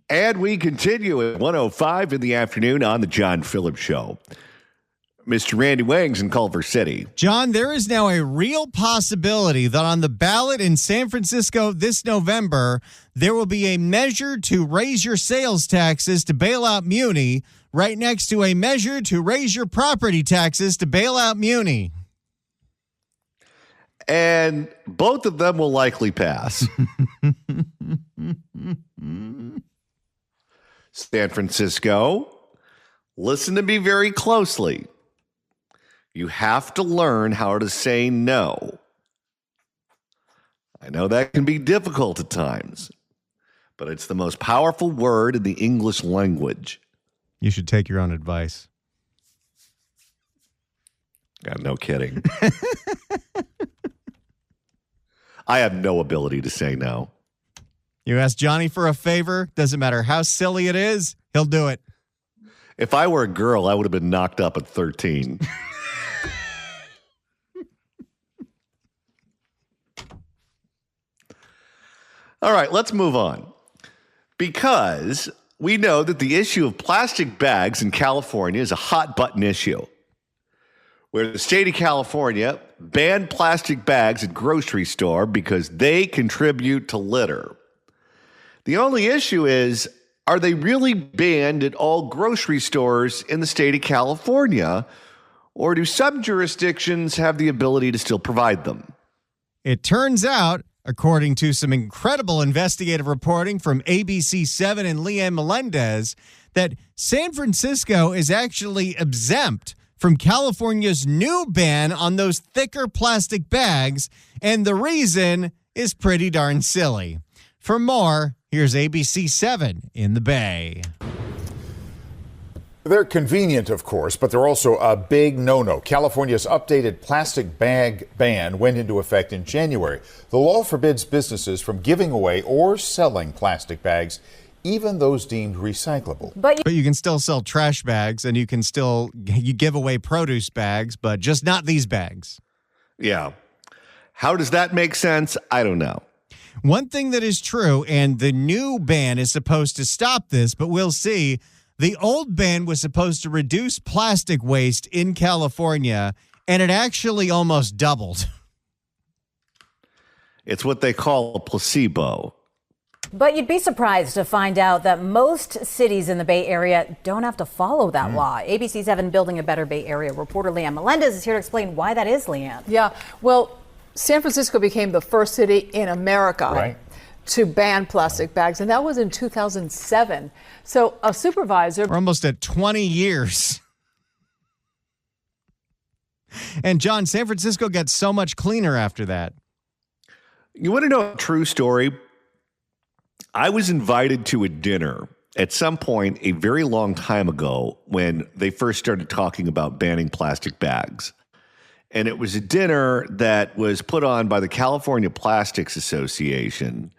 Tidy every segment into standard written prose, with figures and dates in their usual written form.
And we continue at 1:05 in the afternoon on the John Phillips Show. Mr. Randy Wangs in Culver City. John, there is now a real possibility that on the ballot in San Francisco this November, there will be a measure to raise your sales taxes to bail out Muni, right next to a measure to raise your property taxes to bail out Muni. And both of them will likely pass. San Francisco, listen to me very closely. You have to learn how to say no. I know that can be difficult at times, but it's the most powerful word in the English language. You should take your own advice. Yeah, no kidding. I have no ability to say no. You ask Johnny for a favor, doesn't matter how silly it is, he'll do it. If I were a girl, I would have been knocked up at 13. All right, let's move on. Because we know that the issue of plastic bags in California is a hot button issue, where the state of California banned plastic bags at grocery store because they contribute to litter. The only issue is, are they really banned at all grocery stores in the state of California, or do some jurisdictions have the ability to still provide them? It turns out, according to some incredible investigative reporting from ABC7 and Leanne Melendez, that San Francisco is actually exempt from California's new ban on those thicker plastic bags, and the reason is pretty darn silly. For more, here's ABC7 in the Bay. They're convenient, of course, but they're also a big no-no. California's updated plastic bag ban went into effect in January. The law forbids businesses from giving away or selling plastic bags, even those deemed recyclable. But you can still sell trash bags, and you give away produce bags, but just not these bags. Yeah. How does that make sense? I don't know. One thing that is true, and the new ban is supposed to stop this, but we'll see. The old ban was supposed to reduce plastic waste in California, and it actually almost doubled. It's what they call a placebo. But you'd be surprised to find out that most cities in the Bay Area don't have to follow that law. ABC7 Building a Better Bay Area reporter Leanne Melendez is here to explain why that is, Leanne. Yeah, well, San Francisco became the first city in America to ban plastic bags, and that was in 2007. So a supervisor... We're almost at 20 years. And John, San Francisco got so much cleaner after that. You want to know a true story? I was invited to a dinner at some point a very long time ago when they first started talking about banning plastic bags. And it was a dinner that was put on by the California Plastics Association.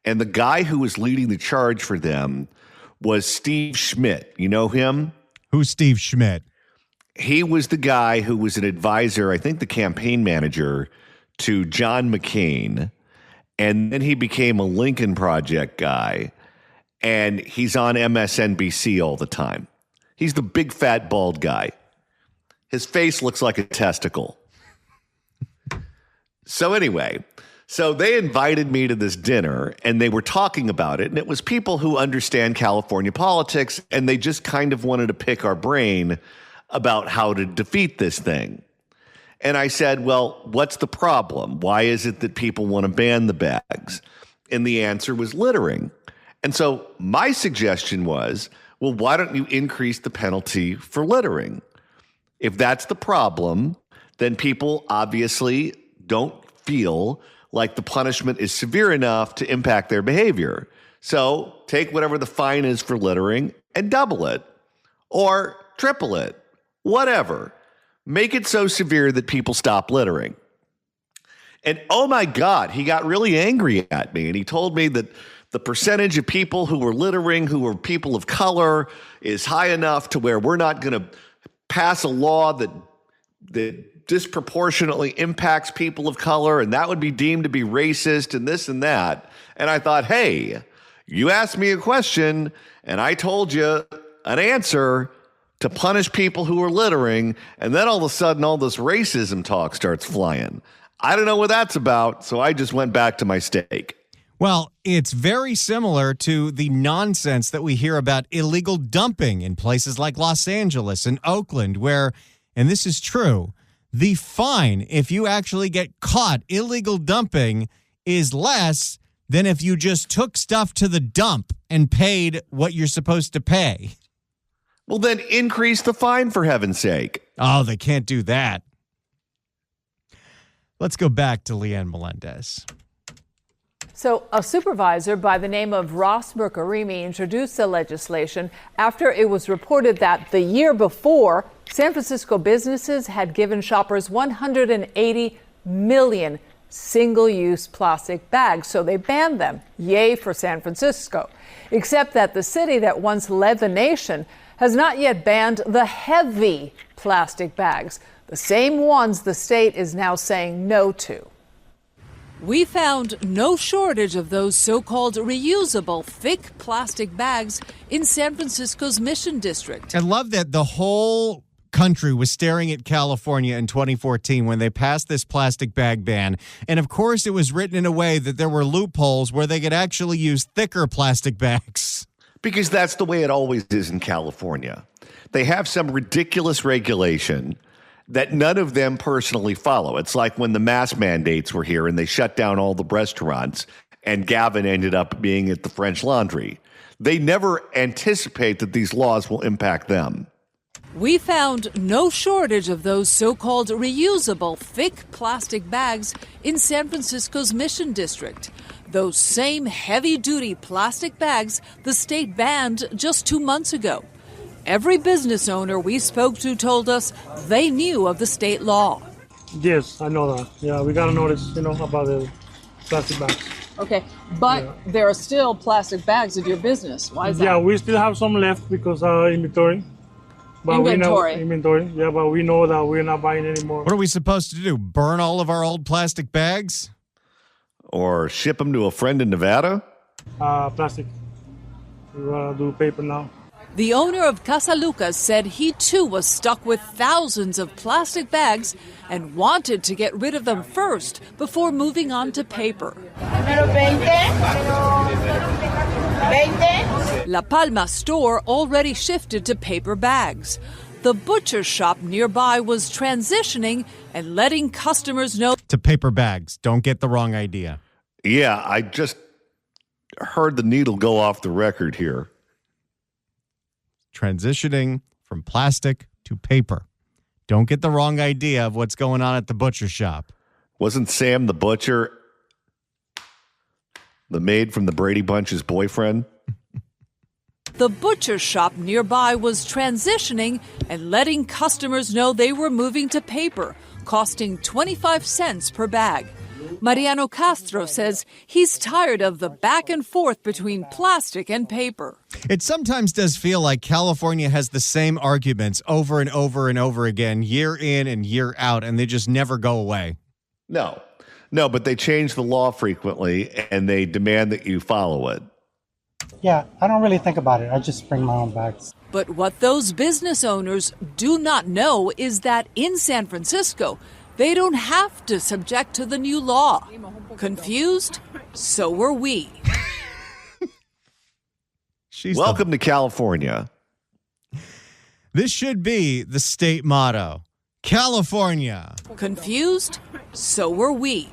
And the guy who was leading the charge for them was Steve Schmidt. You know him? Who's Steve Schmidt? He was the guy who was an advisor, I think the campaign manager, to John McCain. And then he became a Lincoln Project guy. And he's on MSNBC all the time. He's the big, fat, bald guy. His face looks like a testicle. So anyway, so they invited me to this dinner, and they were talking about it, and it was people who understand California politics, and they just kind of wanted to pick our brain about how to defeat this thing. And I said, well, what's the problem? Why is it that people want to ban the bags? And the answer was littering. And so my suggestion was, well, why don't you increase the penalty for littering? If that's the problem, then people obviously don't feel like the punishment is severe enough to impact their behavior. So take whatever the fine is for littering and double it or triple it, whatever. Make it so severe that people stop littering. And oh my God, he got really angry at me. And he told me that the percentage of people who were littering, who were people of color, is high enough to where we're not going to pass a law that disproportionately impacts people of color, and that would be deemed to be racist and this and that. And I thought, hey, You asked me a question, and I told you an answer to punish people who are littering, and then all of a sudden all this racism talk starts flying. I don't know what that's about, so I just went back to my steak. Well, it's very similar to the nonsense that we hear about illegal dumping in places like Los Angeles and Oakland, where, and this is true, the fine, if you actually get caught illegal dumping, is less than if you just took stuff to the dump and paid what you're supposed to pay. Well, then increase the fine, for heaven's sake. Oh, they can't do that. Let's go back to Leanne Melendez. So a supervisor by the name of Ross Mercarimi introduced the legislation after it was reported that the year before, San Francisco businesses had given shoppers 180 million single-use plastic bags, so they banned them. Yay for San Francisco. Except that the city that once led the nation has not yet banned the heavy plastic bags, the same ones the state is now saying no to. We found no shortage of those so-called reusable thick plastic bags in San Francisco's Mission District. I love that the whole country was staring at California in 2014 when they passed this plastic bag ban. And of course, it was written in a way that there were loopholes where they could actually use thicker plastic bags. Because that's the way it always is in California. They have some ridiculous regulation that none of them personally follow. It's like when the mask mandates were here and they shut down all the restaurants and Gavin ended up being at the French Laundry. They never anticipate that these laws will impact them. We found no shortage of those so-called reusable thick plastic bags in San Francisco's Mission District. Those same heavy-duty plastic bags the state banned just 2 months ago. Every business owner we spoke to told us they knew of the state law. Yes, I know that. Yeah, we got a notice, about the plastic bags. Okay, but there are still plastic bags at your business. Why is that? Yeah, we still have some left because inventory. But inventory, yeah, but we know that we're not buying anymore. What are we supposed to do? Burn all of our old plastic bags? Or ship them to a friend in Nevada? Plastic. We want to do paper now. The owner of Casa Lucas said he too was stuck with thousands of plastic bags and wanted to get rid of them first before moving on to paper. La Palma store already shifted to paper bags. The butcher shop nearby was transitioning and letting customers know to paper bags. Don't get the wrong idea. Yeah, I just heard the needle go off the record here. Transitioning from plastic to paper. Don't get the wrong idea of what's going on at the butcher shop. Wasn't Sam the butcher the maid from the Brady Bunch's boyfriend? The butcher shop nearby was transitioning and letting customers know they were moving to paper, costing 25 cents per bag. Mariano Castro says he's tired of the back and forth between plastic and paper. It sometimes does feel like California has the same arguments over and over and over again, year in and year out, and they just never go away. No, but they change the law frequently, and they demand that you follow it. Yeah, I don't really think about it. I just bring my own bags. But what those business owners do not know is that in San Francisco, they don't have to subject to the new law. Confused? So were we. Welcome to California. This should be the state motto. California. Confused? So were we.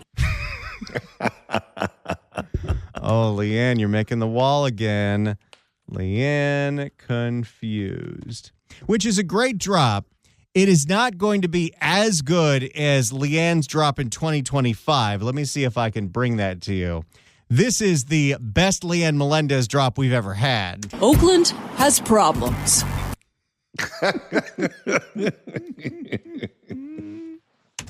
Oh, Leanne, you're making the wall again. Leanne confused. Which is a great drop. It is not going to be as good as Leanne's drop in 2025. Let me see if I can bring that to you. This is the best Leanne Melendez drop we've ever had. Oakland has problems.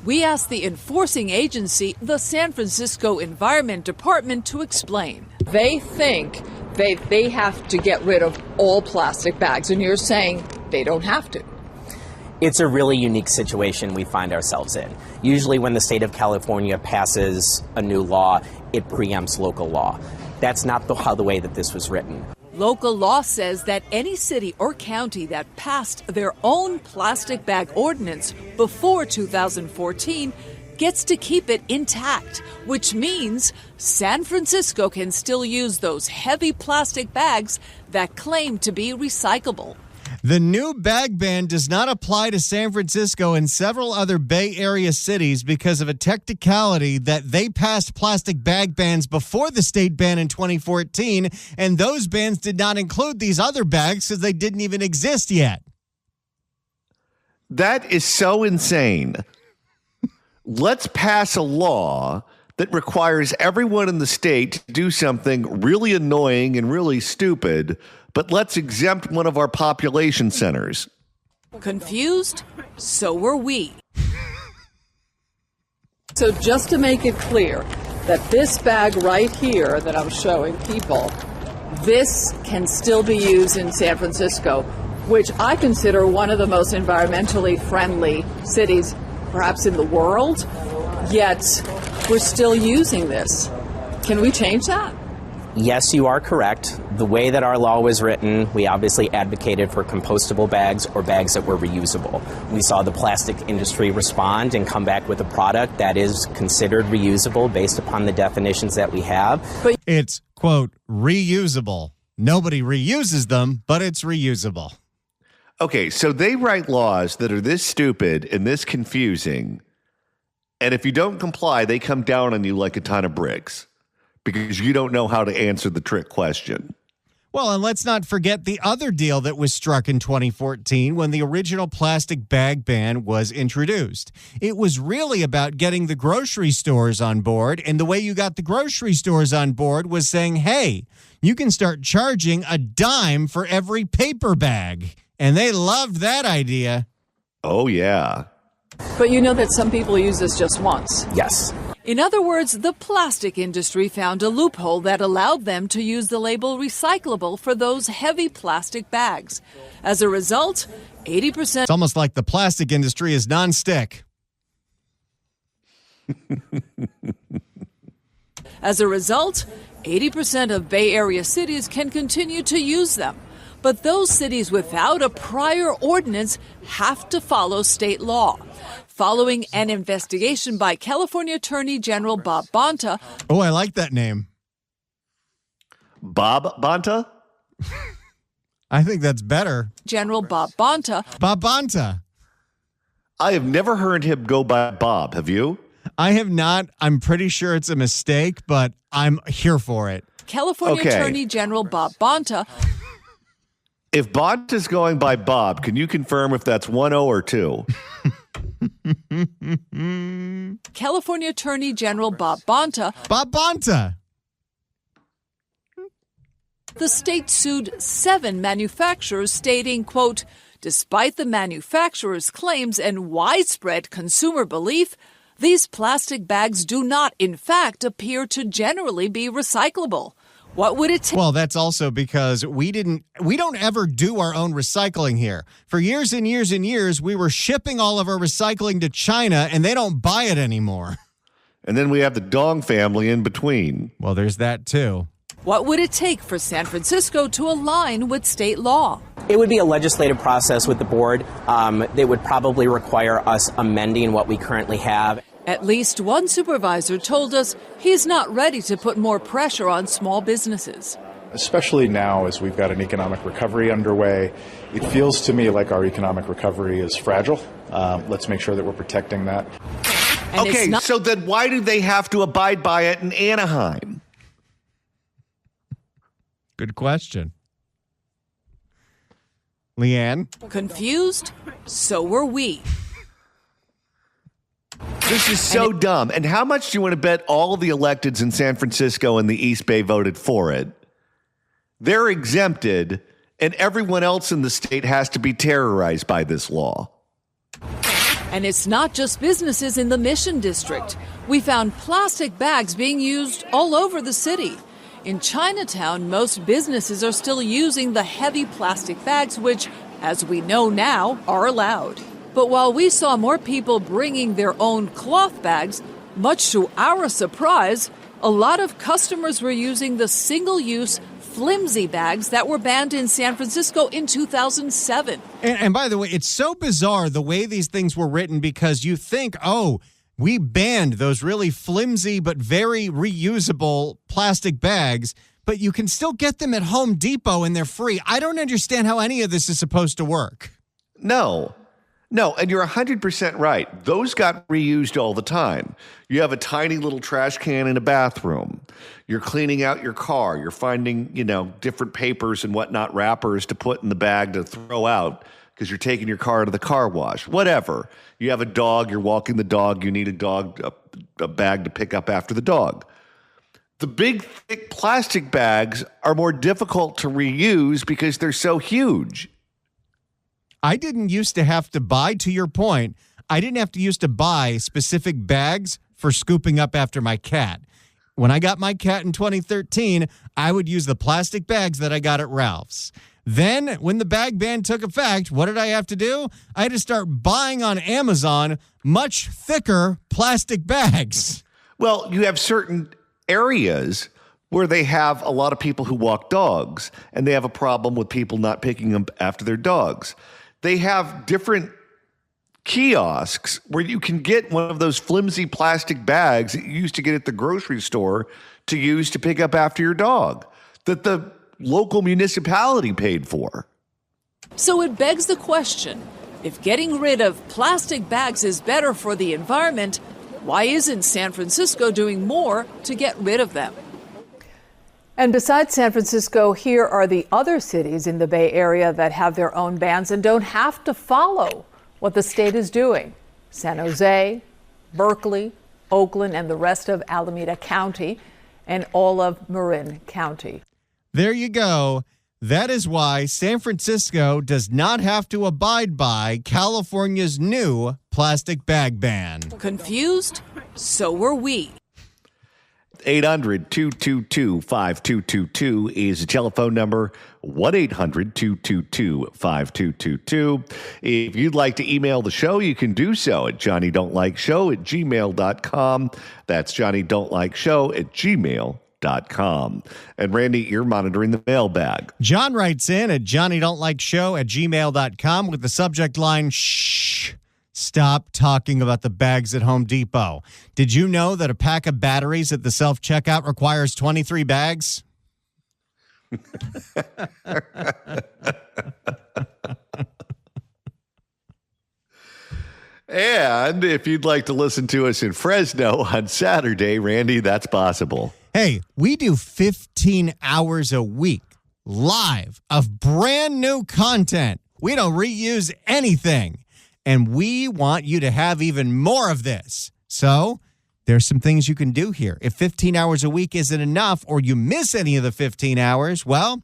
We asked the enforcing agency, the San Francisco Environment Department, to explain. They think they have to get rid of all plastic bags, and you're saying they don't have to. It's a really unique situation we find ourselves in. Usually when the state of California passes a new law, it preempts local law. That's not how the way that this was written. Local law says that any city or county that passed their own plastic bag ordinance before 2014 gets to keep it intact, which means San Francisco can still use those heavy plastic bags that claim to be recyclable. The new bag ban does not apply to San Francisco and several other Bay Area cities because of a technicality that they passed plastic bag bans before the state ban in 2014, and those bans did not include these other bags because they didn't even exist yet. That is so insane. Let's pass a law that requires everyone in the state to do something really annoying and really stupid, but let's exempt one of our population centers. Confused? So were we. So just to make it clear that this bag right here that I'm showing people, this can still be used in San Francisco, which I consider one of the most environmentally friendly cities perhaps in the world, yet we're still using this. Can we change that? Yes, you are correct. The way that our law was written, we obviously advocated for compostable bags or bags that were reusable. We saw the plastic industry respond and come back with a product that is considered reusable based upon the definitions that we have. But it's, quote, reusable. Nobody reuses them, but it's reusable. Okay, so they write laws that are this stupid and this confusing, and if you don't comply, they come down on you like a ton of bricks because you don't know how to answer the trick question. Well, and let's not forget the other deal that was struck in 2014 when the original plastic bag ban was introduced. It was really about getting the grocery stores on board, and the way you got the grocery stores on board was saying, hey, you can start charging a dime for every paper bag. And they loved that idea. Oh, yeah. But you know that some people use this just once. Yes. In other words, the plastic industry found a loophole that allowed them to use the label recyclable for those heavy plastic bags. As a result, 80%. It's almost like the plastic industry is nonstick. As a result, 80% of Bay Area cities can continue to use them. But those cities without a prior ordinance have to follow state law. Following an investigation by California Attorney General Bob Bonta. Oh, I like that name. Bob Bonta? I think that's better. General Bob Bonta. Bob Bonta. I have never heard him go by Bob. Have you? I have not. I'm pretty sure it's a mistake, but I'm here for it. California Attorney General Bob Bonta. If Bonta's going by Bob, can you confirm if that's 1-0 or 2? California Attorney General Bob Bonta. Bob Bonta. The state sued 7 manufacturers stating, quote, despite the manufacturers' claims and widespread consumer belief, these plastic bags do not, in fact, appear to generally be recyclable. What would it take? Well, that's also because we don't ever do our own recycling here. For years and years and years, we were shipping all of our recycling to China, and they don't buy it anymore. And then we have the Dong family in between. Well, there's that, too. What would it take for San Francisco to align with state law? It would be a legislative process with the board. They would probably require us amending what we currently have. At least one supervisor told us he's not ready to put more pressure on small businesses. Especially now as we've got an economic recovery underway, it feels to me like our economic recovery is fragile. Let's make sure that we're protecting that. And okay, so then why do they have to abide by it in Anaheim? Good question. Leanne? Confused? So were we. This is so dumb. And how much do you want to bet all of the electeds in San Francisco and the East Bay voted for it? They're exempted, and everyone else in the state has to be terrorized by this law. And it's not just businesses in the Mission District. We found plastic bags being used all over the city. In Chinatown, most businesses are still using the heavy plastic bags, which, as we know now, are allowed. But while we saw more people bringing their own cloth bags, much to our surprise, a lot of customers were using the single-use flimsy bags that were banned in San Francisco in 2007. And by the way, it's so bizarre the way these things were written because you think, oh, we banned those really flimsy but very reusable plastic bags, but you can still get them at Home Depot and they're free. I don't understand how any of this is supposed to work. No, and you're 100% right. Those got reused all the time. You have a tiny little trash can in a bathroom. You're cleaning out your car. You're finding, different papers and whatnot, wrappers to put in the bag to throw out because you're taking your car to the car wash. Whatever. You have a dog. You're walking the dog. You need a bag to pick up after the dog. The big, thick plastic bags are more difficult to reuse because they're so huge. I didn't used to have to buy, to your point, I didn't have to used to buy specific bags for scooping up after my cat. When I got my cat in 2013, I would use the plastic bags that I got at Ralph's. Then, when the bag ban took effect, what did I have to do? I had to start buying on Amazon much thicker plastic bags. Well, you have certain areas where they have a lot of people who walk dogs, and they have a problem with people not picking them after their dogs. They have different kiosks where you can get one of those flimsy plastic bags that you used to get at the grocery store to use to pick up after your dog that the local municipality paid for. So it begs the question, if getting rid of plastic bags is better for the environment, why isn't San Francisco doing more to get rid of them? And besides San Francisco, here are the other cities in the Bay Area that have their own bans and don't have to follow what the state is doing. San Jose, Berkeley, Oakland, and the rest of Alameda County, and all of Marin County. There you go. That is why San Francisco does not have to abide by California's new plastic bag ban. Confused? So were we. 800-222-5222 is the telephone number. 1-800-222-5222. If you'd like to email the show, you can do so at johnnydon'tlikeshow@gmail.com. That's johnnydon'tlikeshow@gmail.com. And Randy, you're monitoring the mailbag. John writes in at johnnydon'tlikeshow@gmail.com with the subject line, shh. Stop talking about the bags at Home Depot. Did you know that a pack of batteries at the self-checkout requires 23 bags? And if you'd like to listen to us in Fresno on Saturday, Randy, that's possible. Hey, we do 15 hours a week live of brand new content. We don't reuse anything. And we want you to have even more of this. So there's some things you can do here. If 15 hours a week isn't enough or you miss any of the 15 hours, well,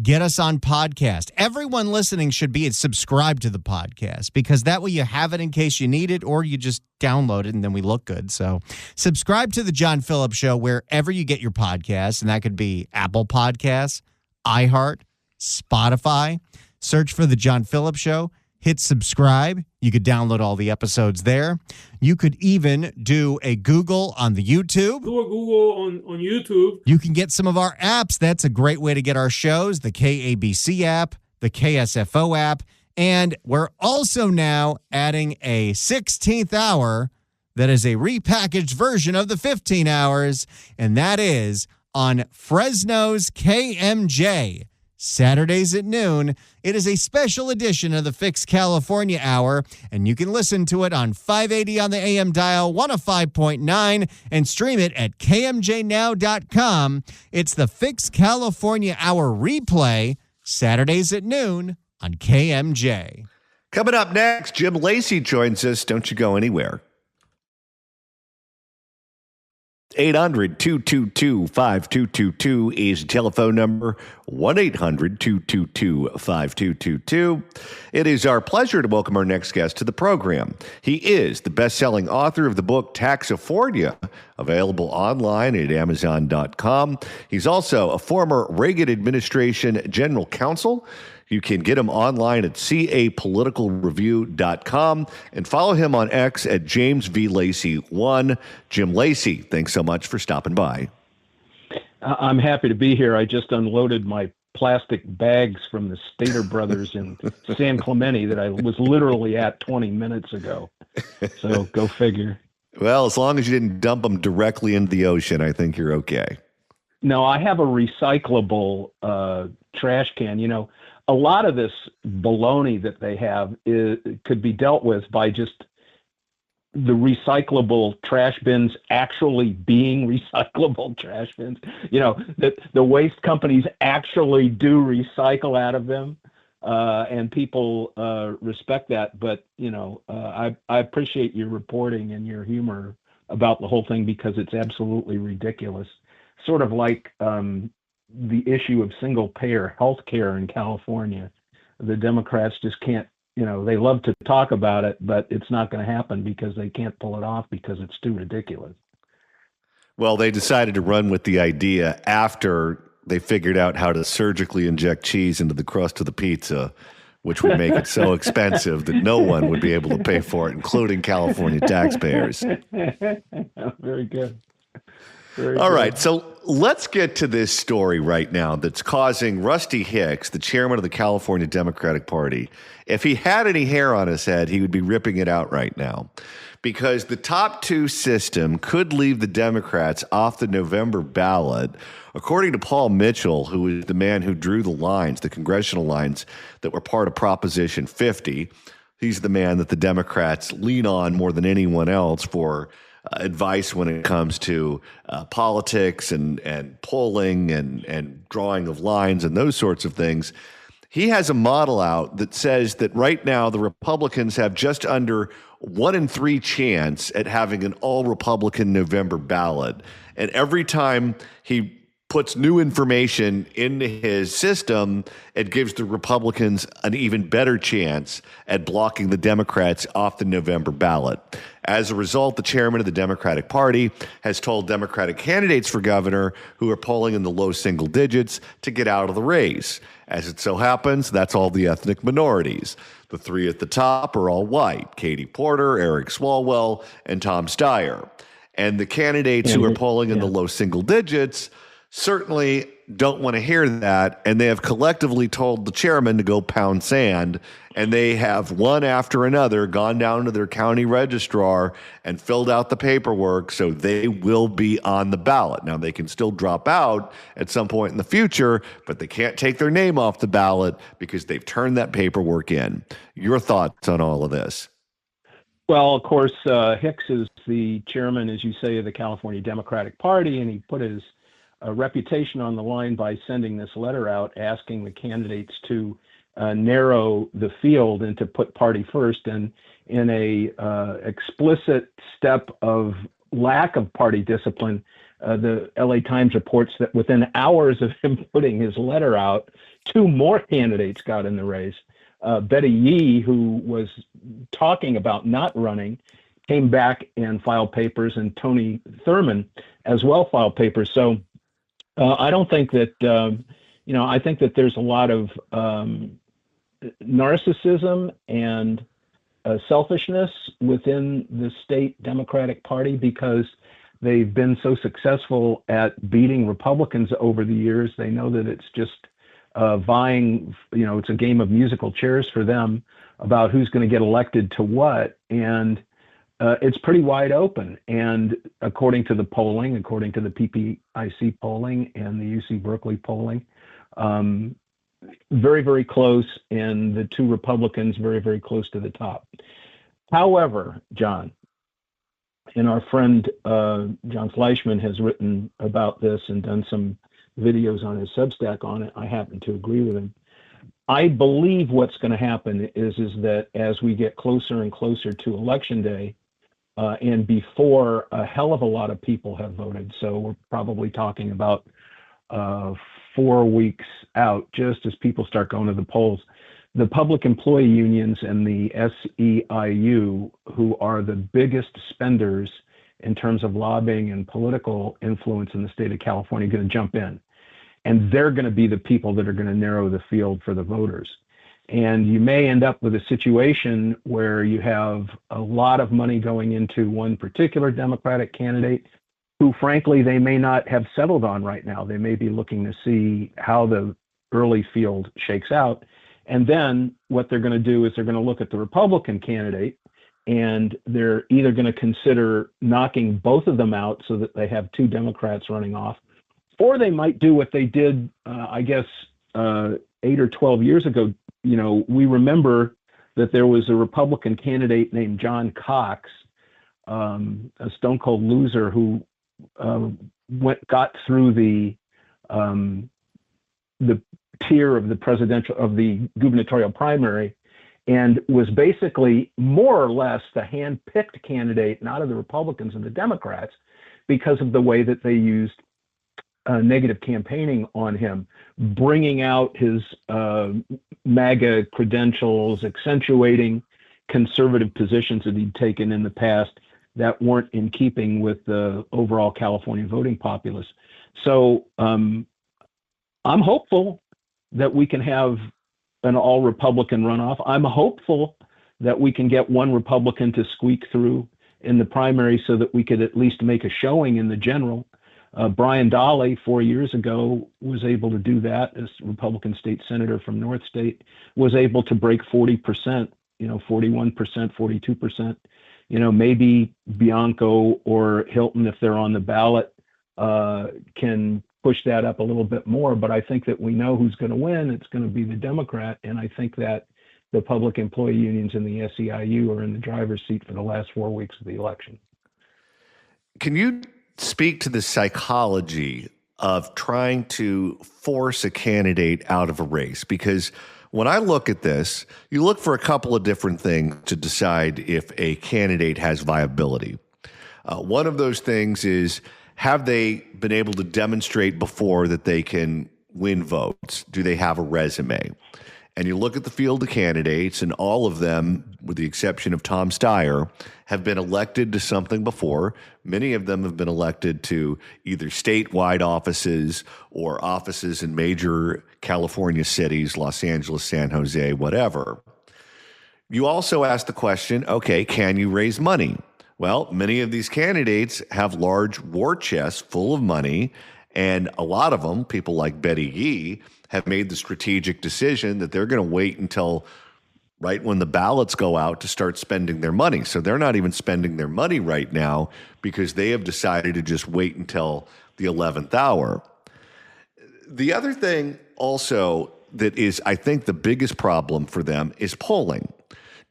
get us on podcast. Everyone listening should be subscribed to the podcast because that way you have it in case you need it or you just download it and then we look good. So subscribe to The John Phillips Show wherever you get your podcasts, and that could be Apple Podcasts, iHeart, Spotify. Search for The John Phillips Show. Hit subscribe. You could download all the episodes there. You could even do a Google on the YouTube. Do a Google on YouTube. You can get some of our apps. That's a great way to get our shows. The KABC app, the KSFO app. And we're also now adding a 16th hour that is a repackaged version of the 15 hours. And that is on Fresno's KMJ. Saturdays at noon. It is a special edition of the Fix California Hour, and you can listen to it on 580 on the AM dial, 105.9, and stream it at kmjnow.com. It's the Fix California Hour replay, Saturdays at noon on KMJ. Coming up next, Jim Lacey joins us. Don't you go anywhere. 800-222-5222 is the telephone number. 1-800-222-5222. It is our pleasure to welcome our next guest to the program. He is the best-selling author of the book Taxophoria, available online at Amazon.com. He's also a former Reagan administration general counsel. You can get him online at capoliticalreview.com and follow him on X at James V. Lacey 1. Jim Lacey, thanks so much for stopping by. I'm happy to be here. I just unloaded my plastic bags from the Stater Brothers in San Clemente that I was literally at 20 minutes ago. So go figure. Well, as long as you didn't dump them directly into the ocean, I think you're okay. No, I have a recyclable trash can. You know, a lot of this baloney that they have could be dealt with by just the recyclable trash bins actually being recyclable trash bins. You know, that the waste companies actually do recycle out of them, and people respect that. But, you know, I appreciate your reporting and your humor about the whole thing, because it's absolutely ridiculous. Sort of like the issue of single-payer health care in California. The Democrats just can't, you know, they love to talk about it, but it's not going to happen because they can't pull it off because it's too ridiculous. Well, they decided to run with the idea after they figured out how to surgically inject cheese into the crust of the pizza, which would make it so expensive that no one would be able to pay for it, including California taxpayers. Very good. All right, so let's get to this story right now that's causing Rusty Hicks, the chairman of the California Democratic Party, if he had any hair on his head, he would be ripping it out right now, because the top two system could leave the Democrats off the November ballot. According to Paul Mitchell, who is the man who drew the lines, the congressional lines that were part of Proposition 50, he's the man that the Democrats lean on more than anyone else for advice when it comes to politics and polling and drawing of lines and those sorts of things. He has a model out that says that right now the Republicans have just under 1 in 3 chance at having an all-Republican November ballot. And every time he puts new information into his system, it gives the Republicans an even better chance at blocking the Democrats off the November ballot. As a result, the chairman of the Democratic Party has told Democratic candidates for governor who are polling in the low single digits to get out of the race. As it so happens, that's all the ethnic minorities. The 3 at the top are all white: Katie Porter, Eric Swalwell, and Tom Steyer. And the candidates who are polling in the low single digits certainly don't want to hear that, and they have collectively told the chairman to go pound sand, and they have one after another gone down to their county registrar and filled out the paperwork, so they will be on the ballot. Now, they can still drop out at some point in the future, but they can't take their name off the ballot because they've turned that paperwork in. Your thoughts on all of this? Well, of course, Hicks is the chairman, as you say, of the California Democratic Party, and he put his reputation on the line by sending this letter out asking the candidates to narrow the field and to put party first. And in a explicit step of lack of party discipline, the LA Times reports that within hours of him putting his letter out, 2 more candidates got in the race. Betty Yee, who was talking about not running, came back and filed papers, and Tony Thurman as well filed papers. So I don't think that, I think that there's a lot of narcissism and selfishness within the state Democratic Party because they've been so successful at beating Republicans over the years. They know that it's just vying, it's a game of musical chairs for them about who's going to get elected to what. And it's pretty wide open. And according to the polling, according to the PPIC polling and the UC Berkeley polling, very, very close, and the 2 Republicans very, very close to the top. However, John, and our friend John Fleischman has written about this and done some videos on his Substack on it. I happen to agree with him. I believe what's going to happen is that as we get closer and closer to Election Day, and before a hell of a lot of people have voted, so we're probably talking about 4 weeks out, just as people start going to the polls, the public employee unions and the SEIU, who are the biggest spenders in terms of lobbying and political influence in the state of California, are going to jump in. And they're going to be the people that are going to narrow the field for the voters. And you may end up with a situation where you have a lot of money going into one particular Democratic candidate who frankly they may not have settled on right now. They may be looking to see how the early field shakes out. And then what they're going to do is they're going to look at the Republican candidate, and they're either going to consider knocking both of them out so that they have two Democrats running off, or they might do what they did, 8 or 12 years ago. You know, we remember that there was a Republican candidate named John Cox, a stone cold loser who got through the tier of the gubernatorial primary, and was basically more or less the hand-picked candidate, not of the Republicans and the Democrats, because of the way that they used negative campaigning on him, bringing out his MAGA credentials, accentuating conservative positions that he'd taken in the past that weren't in keeping with the overall California voting populace. So I'm hopeful that we can have an all-Republican runoff. I'm hopeful that we can get one Republican to squeak through in the primary so that we could at least make a showing in the general. Brian Dolly 4 years ago was able to do that as Republican state senator from North State, was able to break 40%, 41%, 42%. Maybe Bianco or Hilton, if they're on the ballot, can push that up a little bit more. But I think that we know who's going to win. It's going to be the Democrat. And I think that the public employee unions and the SEIU are in the driver's seat for the last 4 weeks of the election. Can you speak to the psychology of trying to force a candidate out of a race? Because when I look at this, you look for a couple of different things to decide if a candidate has viability. One of those things is, have they been able to demonstrate before that they can win votes? Do they have a resume? And you look at the field of candidates, and all of them, with the exception of Tom Steyer, have been elected to something before. Many of them have been elected to either statewide offices or offices in major California cities, Los Angeles, San Jose, whatever. You also ask the question, okay, can you raise money? Well, many of these candidates have large war chests full of money, and a lot of them, people like Betty Yee, have made the strategic decision that they're going to wait until right when the ballots go out to start spending their money. So they're not even spending their money right now because they have decided to just wait until the 11th hour. The other thing also that is, I think, the biggest problem for them is polling.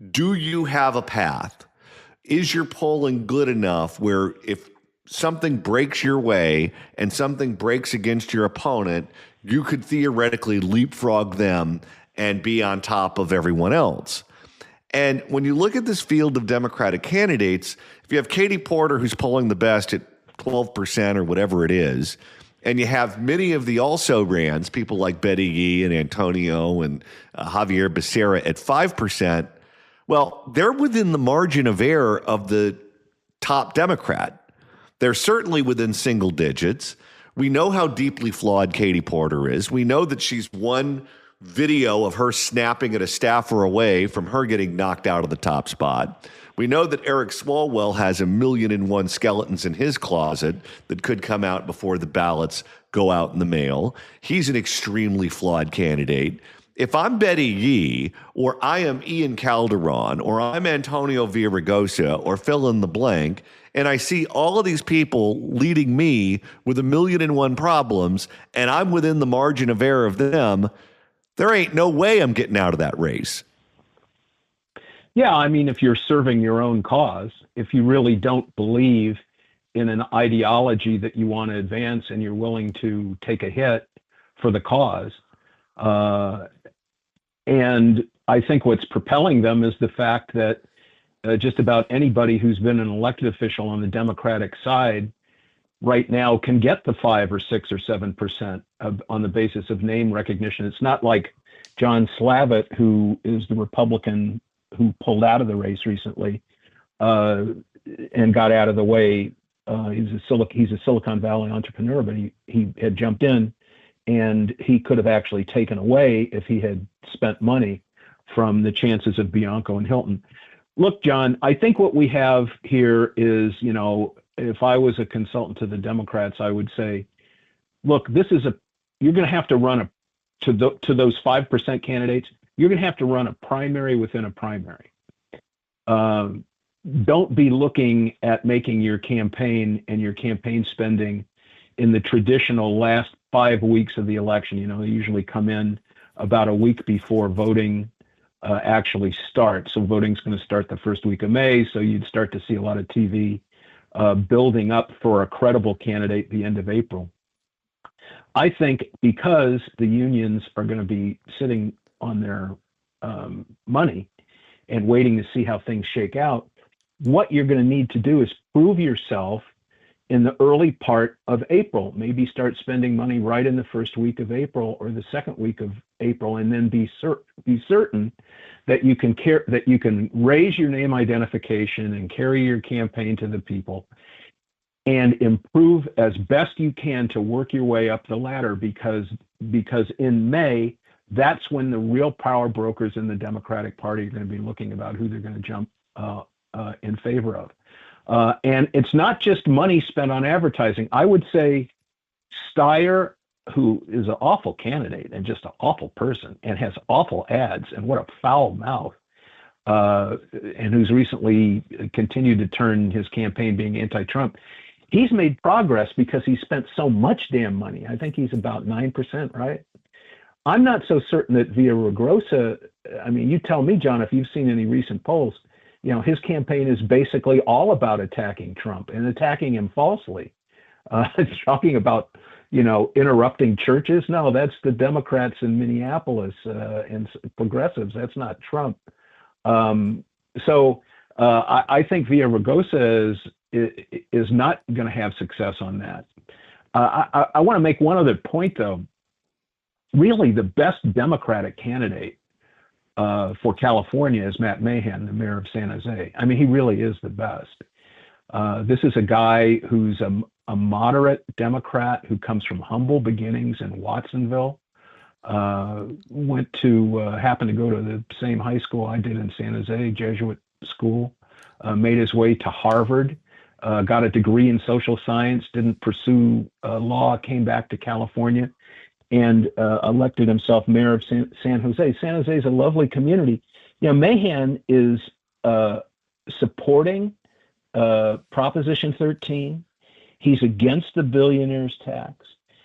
Do you have a path? Is your polling good enough where if something breaks your way and something breaks against your opponent, you could theoretically leapfrog them and be on top of everyone else? And when you look at this field of Democratic candidates, if you have Katie Porter, who's polling the best at 12% or whatever it is, and you have many of the also-rans, people like Betty Yee and Antonio and Javier Becerra at 5%, well, they're within the margin of error of the top Democrat. They're certainly within single digits. We know how deeply flawed Katie Porter is. We know that she's one video of her snapping at a staffer away from her getting knocked out of the top spot. We know that Eric Swalwell has 1,000,001 skeletons in his closet that could come out before the ballots go out in the mail. He's an extremely flawed candidate. If I'm Betty Yee, or I am Ian Calderon, or I'm Antonio Villaraigosa, or fill in the blank, and I see all of these people leading me with 1,000,001 problems, and I'm within the margin of error of them, there ain't no way I'm getting out of that race. Yeah, I mean, if you're serving your own cause, if you really don't believe in an ideology that you want to advance and you're willing to take a hit for the cause, and I think what's propelling them is the fact that just about anybody who's been an elected official on the Democratic side right now can get the 5 or 6 or 7% on the basis of name recognition. It's not like John Slavitt, who is the Republican who pulled out of the race recently and got out of the way. He's a Silicon Valley entrepreneur, but he had jumped in, and he could have actually taken away, if he had spent money, from the chances of Bianco and Hilton. Look, John, I think what we have here is, if I was a consultant to the Democrats, I would say, look, you're going to have to run to those 5% candidates. You're going to have to run a primary within a primary. Don't be looking at making your campaign and your campaign spending in the traditional last 5 weeks of the election. They usually come in about a week before voting actually starts. So voting's going to start the first week of May. So you'd start to see a lot of TV building up for a credible candidate the end of April. I think because the unions are going to be sitting on their money and waiting to see how things shake out, what you're going to need to do is prove yourself in the early part of April. Maybe start spending money right in the first week of April or the second week of April, and then be certain that you can raise your name identification and carry your campaign to the people and improve as best you can to work your way up the ladder, because in May, that's when the real power brokers in the Democratic Party are going to be looking about who they're going to jump in favor of. And it's not just money spent on advertising. I would say Steyer, who is an awful candidate and just an awful person and has awful ads and what a foul mouth, and who's recently continued to turn his campaign being anti-Trump, he's made progress because he spent so much damn money. I think he's about 9%, right? I'm not so certain that Villaraigosa, you tell me, John, if you've seen any recent polls, his campaign is basically all about attacking Trump and attacking him falsely. Talking about, interrupting churches. No, that's the Democrats in Minneapolis and progressives. That's not Trump. So I think Villaraigosa is not going to have success on that. I want to make one other point, though. Really, the best Democratic candidate for California is Matt Mahan, the mayor of San Jose. He really is the best. This is a guy who's a moderate Democrat who comes from humble beginnings in Watsonville. Happened to go to the same high school I did in San Jose, Jesuit school. Made his way to Harvard, got a degree in social science, didn't pursue law, came back to California, and elected himself mayor of San Jose. San Jose is a lovely community. Mahan is supporting Proposition 13. He's against the billionaire's tax.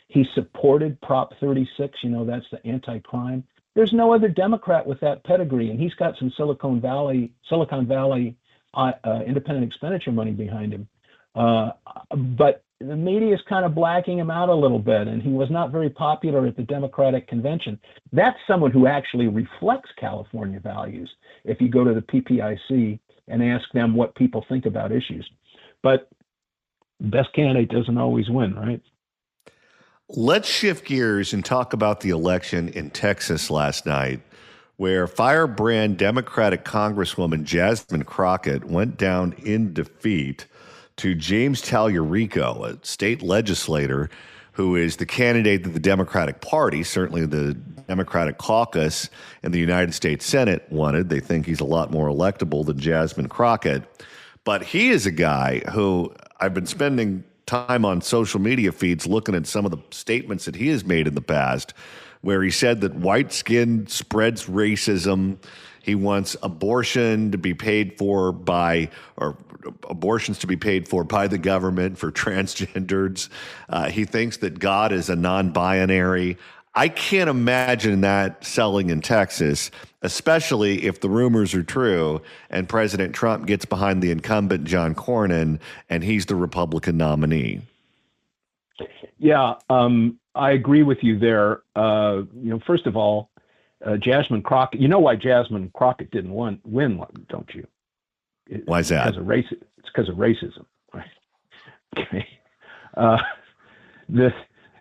He supported Prop 36. That's the anti-crime. There's no other Democrat with that pedigree, and he's got some Silicon Valley independent expenditure money behind him. But the media is kind of blacking him out a little bit, and he was not very popular at the Democratic convention. That's someone who actually reflects California values if you go to the PPIC and ask them what people think about issues. But the best candidate doesn't always win, right? Let's shift gears and talk about the election in Texas last night, where firebrand Democratic Congresswoman Jasmine Crockett went down in defeat to James Tallarico, a state legislator who is the candidate of the Democratic Party, certainly the Democratic caucus in the United States Senate wanted. They think he's a lot more electable than Jasmine Crockett. But he is a guy who I've been spending time on social media feeds looking at some of the statements that he has made in the past, where he said that white skin spreads racism. He wants abortions to be paid for by the government for transgenders. He thinks that God is a non-binary. I can't imagine that selling in Texas, especially if the rumors are true and President Trump gets behind the incumbent John Cornyn and he's the Republican nominee. Yeah, I agree with you there. First of all, Jasmine Crockett. You know why Jasmine Crockett didn't win, don't you? Why is that? It's because of racism. Right? Okay.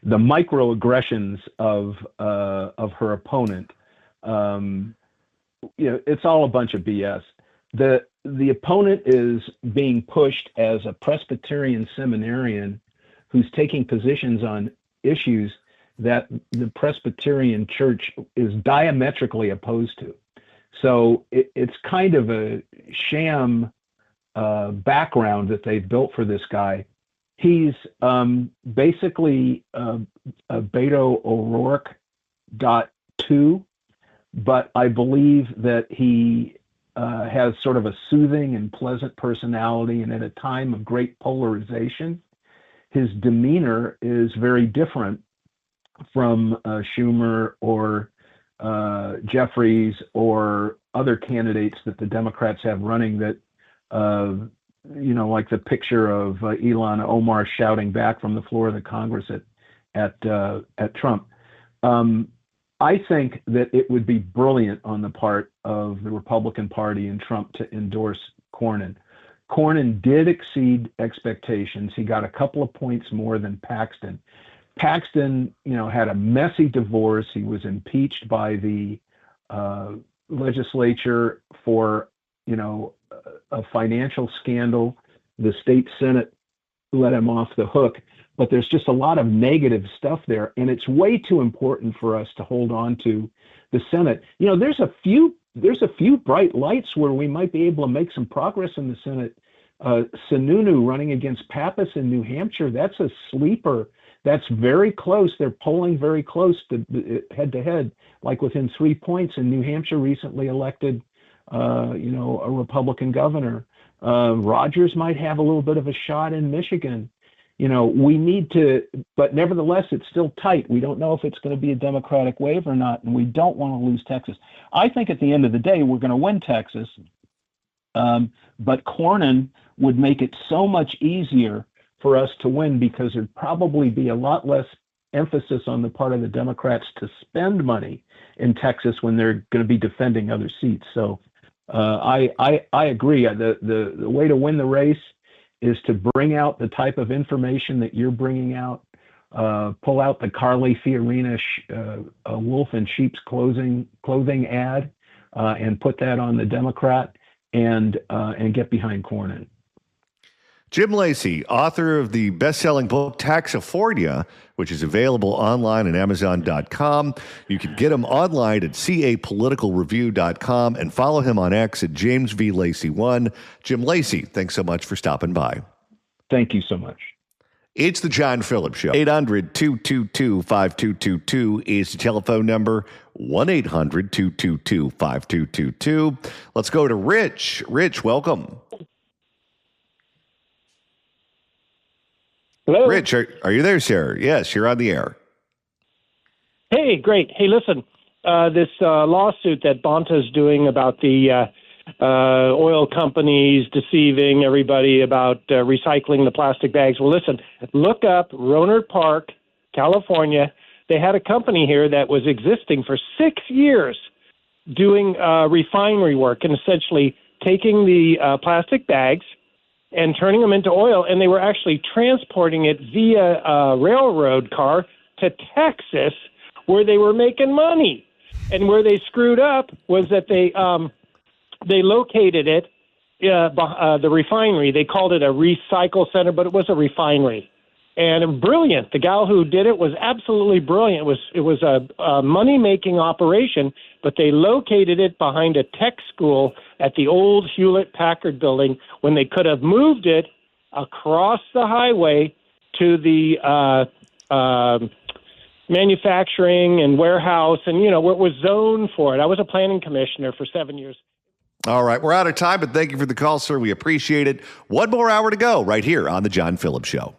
The microaggressions of her opponent. It's all a bunch of BS. The opponent is being pushed as a Presbyterian seminarian who's taking positions on issues that the Presbyterian Church is diametrically opposed to. So it's kind of a sham background that they've built for this guy. He's basically a Beto O'Rourke .2, but I believe that he has sort of a soothing and pleasant personality, and at a time of great polarization, his demeanor is very different from Schumer or Jeffries or other candidates that the Democrats have running that, like the picture of Ilhan Omar shouting back from the floor of the Congress at Trump. I think that it would be brilliant on the part of the Republican Party and Trump to endorse Cornyn. Cornyn did exceed expectations. He got a couple of points more than Paxton. Paxton, had a messy divorce. He was impeached by the legislature for, a financial scandal. The state Senate let him off the hook, but there's just a lot of negative stuff there, and it's way too important for us to hold on to the Senate. There's a few bright lights where we might be able to make some progress in the Senate. Sununu running against Pappas in New Hampshire, that's a sleeper. That's very close. They're polling very close to head, like within 3 points. And New Hampshire recently elected, a Republican governor. Rogers might have a little bit of a shot in Michigan. We need to, but nevertheless, it's still tight. We don't know if it's going to be a Democratic wave or not, and we don't want to lose Texas. I think at the end of the day, we're going to win Texas, but Cornyn would make it so much easier for us to win because there'd probably be a lot less emphasis on the part of the Democrats to spend money in Texas when they're going to be defending other seats. So I agree. The way to win the race is to bring out the type of information that you're bringing out, pull out the Carly Fiorina wolf in sheep's clothing ad, and put that on the Democrat and get behind Cornyn. Jim Lacey, author of the best-selling book Taxifornia, which is available online at Amazon.com. You can get him online at capoliticalreview.com and follow him on X at JamesVLacey1. Jim Lacey, thanks so much for stopping by. Thank you so much. It's the John Phillips Show. 800-222-5222 is the telephone number. 1-800-222-5222. Let's go to Rich. Rich, welcome. Hello? Rich, are you there, sir? Yes, you're on the air. Hey, great. Hey, listen, this lawsuit that Bonta's doing about the oil companies deceiving everybody about recycling the plastic bags. Well, listen, look up Rohnert Park, California. They had a company here that was existing for 6 years doing refinery work and essentially taking the plastic bags and turning them into oil, and they were actually transporting it via a railroad car to Texas, where they were making money. And where they screwed up was that they located it, the refinery. They called it a recycle center, but it was a refinery. And brilliant. The gal who did it was absolutely brilliant. It was a money-making operation, but they located it behind a tech school at the old Hewlett-Packard building when they could have moved it across the highway to the manufacturing and warehouse, and, it was zoned for it. I was a planning commissioner for 7 years. All right, we're out of time, but thank you for the call, sir. We appreciate it. One more hour to go right here on The John Phillips Show.